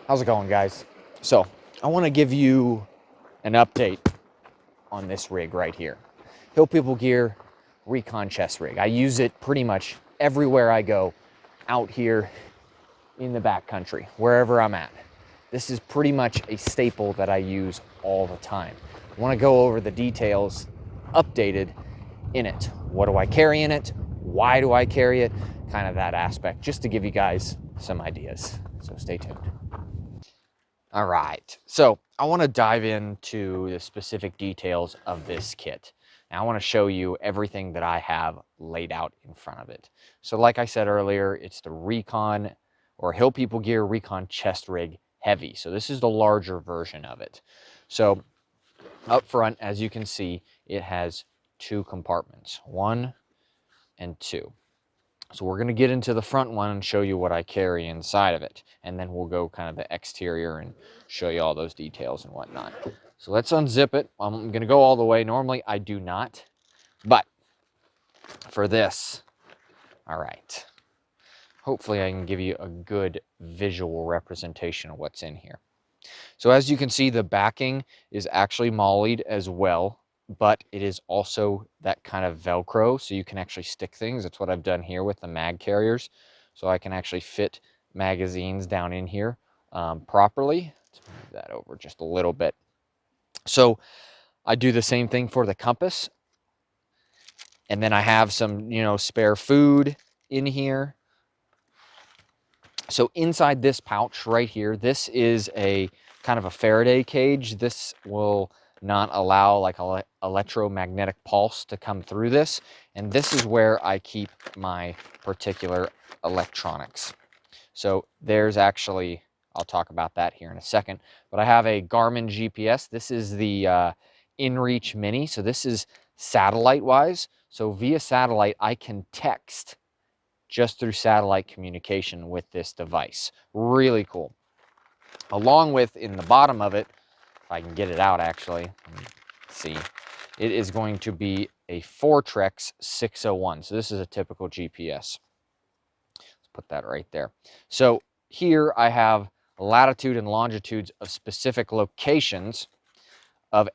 How's it going, guys? So I want to give you an update on this rig right here. Hill People Gear Recon chest rig. I use it pretty much everywhere I go out here in the backcountry, wherever I'm at. This is pretty much a staple that I use all the time. I want to go over the details updated in it. What do I carry in it? Why do I carry it? Kind of that aspect, just to give you guys some ideas. So stay tuned. All right, so I want to dive into the specific details of this kit. Now I want to show you everything that I have laid out in front of it. So like I said earlier, it's the Recon or Hill People Gear Recon Chest Rig Heavy. So this is the larger version of it. So up front, as you can see, it has two compartments, 1 and 2. So we're going to get into the front one and show you what I carry inside of it. And then we'll go kind of the exterior and show you all those details and whatnot. So let's unzip it. I'm going to go all the way. Normally I do not, but for this, all right. Hopefully I can give you a good visual representation of what's in here. So as you can see, the backing is actually mollied as well, but it is also that kind of Velcro, so you can actually stick things. That's what I've done here with the mag carriers. So I can actually fit magazines down in here properly. Let's move that over just a little bit. So I do the same thing for the compass. And then I have some, spare food in here. So inside this pouch right here, this is a kind of a Faraday cage. This will not allow like an electromagnetic pulse to come through this. And this is where I keep my particular electronics. So there's actually, I'll talk about that here in a second, but I have a Garmin GPS. This is the InReach Mini. So this is satellite wise. So via satellite, I can text just through satellite communication with this device. Really cool. Along with, in the bottom of it, if I can get it out actually, see, it is going to be a Fortrex 601. So this is a typical GPS. Let's put that right there. So here I have latitude and longitudes of specific locations of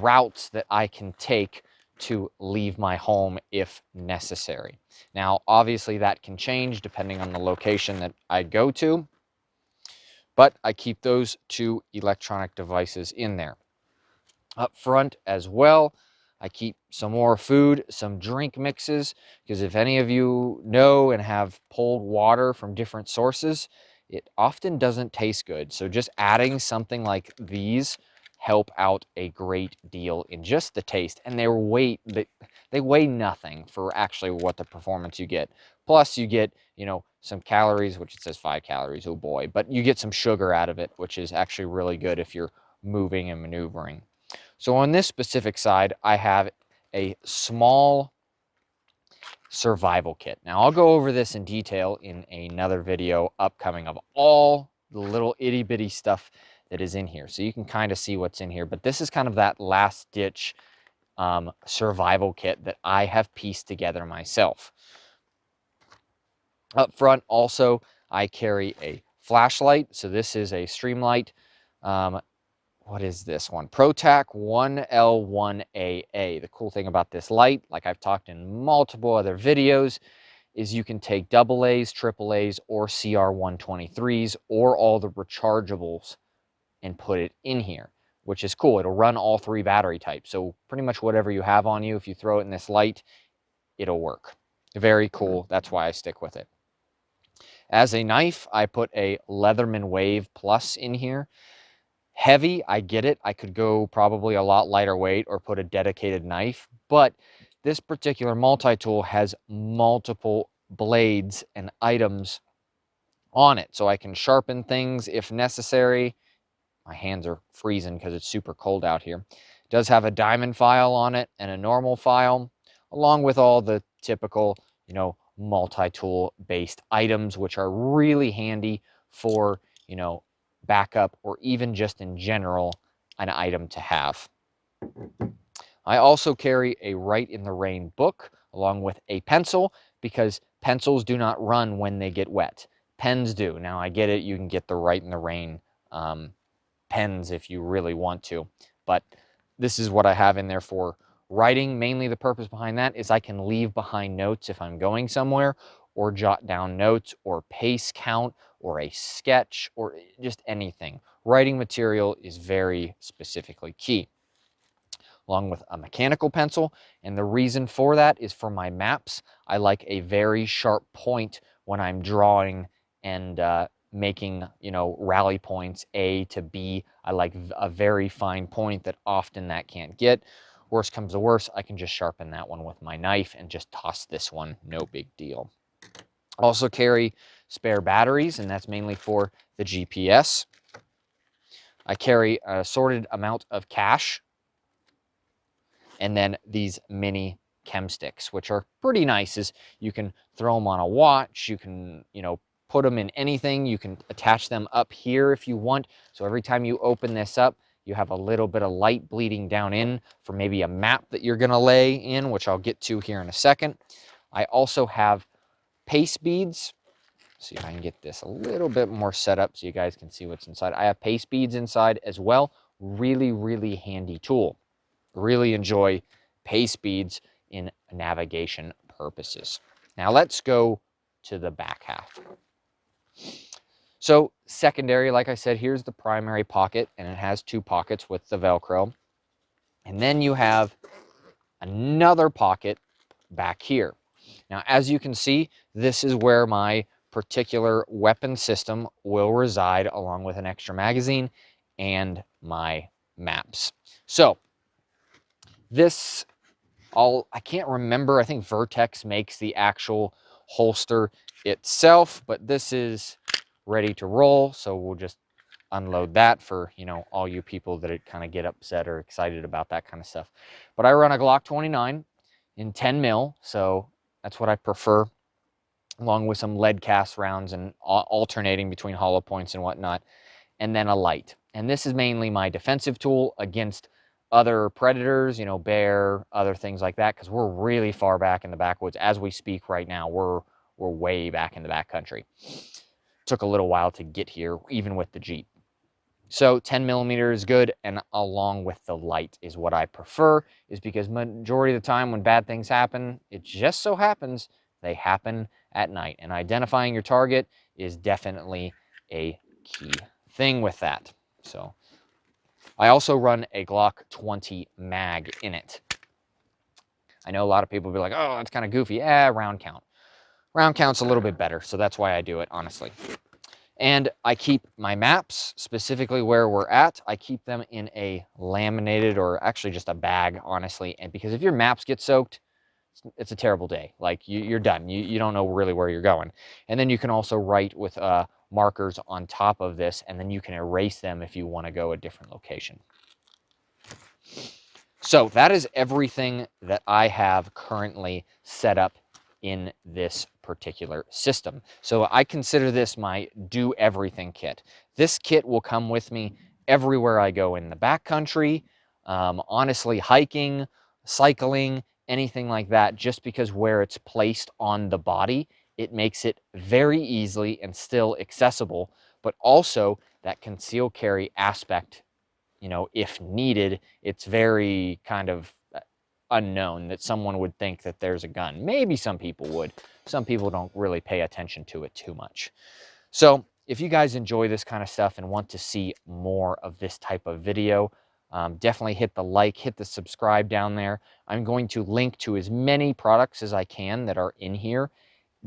routes that I can take to leave my home if necessary. Now, obviously that can change depending on the location that I go to, but I keep those two electronic devices in there. Up front as well, I keep some more food, some drink mixes, because if any of you know and have pulled water from different sources, it often doesn't taste good. So just adding something like these help out a great deal in just the taste, and they weigh nothing for actually what the performance you get. Plus you get, some calories, which it says 5 calories, oh boy, but you get some sugar out of it, which is actually really good if you're moving and maneuvering. So on this specific side, I have a small survival kit. Now I'll go over this in detail in another video upcoming of all the little itty bitty stuff that is in here. So you can kind of see what's in here, but this is kind of that last ditch survival kit that I have pieced together myself. Up front also, I carry a flashlight. So this is a Streamlight. What is this one? ProTac 1L1AA. The cool thing about this light, like I've talked in multiple other videos, is you can take AA's, AAA's, or CR123s, or all the rechargeables and put it in here, which is cool. It'll run all 3 battery types. So pretty much whatever you have on you, if you throw it in this light, it'll work. Very cool. That's why I stick with it. As a knife, I put a Leatherman Wave Plus in here. Heavy, I get it. I could go probably a lot lighter weight or put a dedicated knife, but this particular multi-tool has multiple blades and items on it, so I can sharpen things if necessary. My hands are freezing because it's super cold out here. It does have a diamond file on it and a normal file, along with all the typical, multi-tool based items, which are really handy for, backup or even just in general an item to have. I also carry a Write in the Rain book along with a pencil, because pencils do not run when they get wet. Pens do. Now, I get it. You can get the Right in the Rain pens if you really want to, but this is what I have in there for writing. Mainly the purpose behind that is I can leave behind notes if I'm going somewhere, or jot down notes, or pace count, or a sketch, or just anything. Writing material is very specifically key, along with a mechanical pencil. And the reason for that is for my maps. I like a very sharp point when I'm drawing and making, rally points A to B. I like a very fine point that often that can't get. Worst comes to worst, I can just sharpen that one with my knife and just toss this one, no big deal. Also carry spare batteries, and that's mainly for the GPS. I carry an assorted amount of cash, and then these mini Chem Sticks, which are pretty nice. Is you can throw them on a watch, you can, put them in anything. You can attach them up here if you want. So every time you open this up, you have a little bit of light bleeding down in for maybe a map that you're gonna lay in, which I'll get to here in a second. I also have paste beads. See if I can get this a little bit more set up so you guys can see what's inside. I have paste beads inside as well. Really, really handy tool. Really enjoy paste beads in navigation purposes. Now let's go to the back half. So secondary, like I said, here's the primary pocket, and it has two pockets with the Velcro. And then you have another pocket back here. Now, as you can see, this is where my particular weapon system will reside, along with an extra magazine and my maps. So this, I can't remember, I think Vertex makes the actual holster itself, but this is ready to roll. So we'll just unload that for, all you people that kind of get upset or excited about that kind of stuff. But I run a Glock 29 in 10 mil, so that's what I prefer, along with some lead cast rounds and alternating between hollow points and whatnot, and then a light. And this is mainly my defensive tool against other predators, bear, other things like that, because we're really far back in the backwoods. As we speak right now, we're way back in the backcountry. Took a little while to get here, even with the Jeep. So 10 millimeter is good, and along with the light is what I prefer, is because majority of the time when bad things happen, it just so happens they happen at night, and identifying your target is definitely a key thing with that. So I also run a Glock 20 mag in it. I know a lot of people will be like, oh, that's kind of goofy. Round count. Round count's a little bit better, so that's why I do it, honestly. And I keep my maps, specifically where we're at, I keep them in a laminated, or actually just a bag, honestly. And because if your maps get soaked, it's a terrible day. Like, you're done. You don't know really where you're going. And then you can also write with markers on top of this, and then you can erase them if you want to go a different location. So that is everything that I have currently set up in this particular system. So I consider this my do everything kit. This kit will come with me everywhere I go in the backcountry, honestly, hiking, cycling, anything like that, just because where it's placed on the body, it makes it very easily and still accessible, but also that concealed carry aspect, if needed, it's very kind of unknown that someone would think that there's a gun. Maybe some people would. Some people don't really pay attention to it too much. So if you guys enjoy this kind of stuff and want to see more of this type of video, definitely hit the like, hit the subscribe down there. I'm going to link to as many products as I can that are in here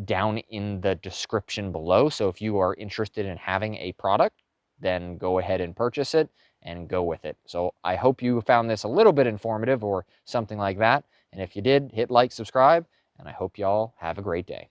down in the description below. So if you are interested in having a product, then go ahead and purchase it and go with it. So I hope you found this a little bit informative or something like that. And if you did, hit like, subscribe, and I hope y'all have a great day.